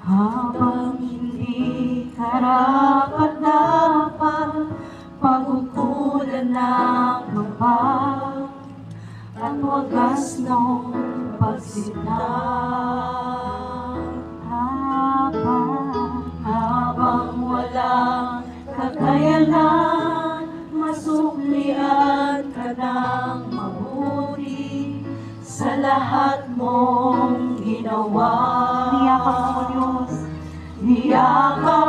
Habang hindi karapat-dapat pagkukulan ng lubak at wagas ng pagsinang. Habang walang kakayanan, masuklian ka ng mabuti sa lahat mong ginawa. Niyakap mo, Diyos. Niyakap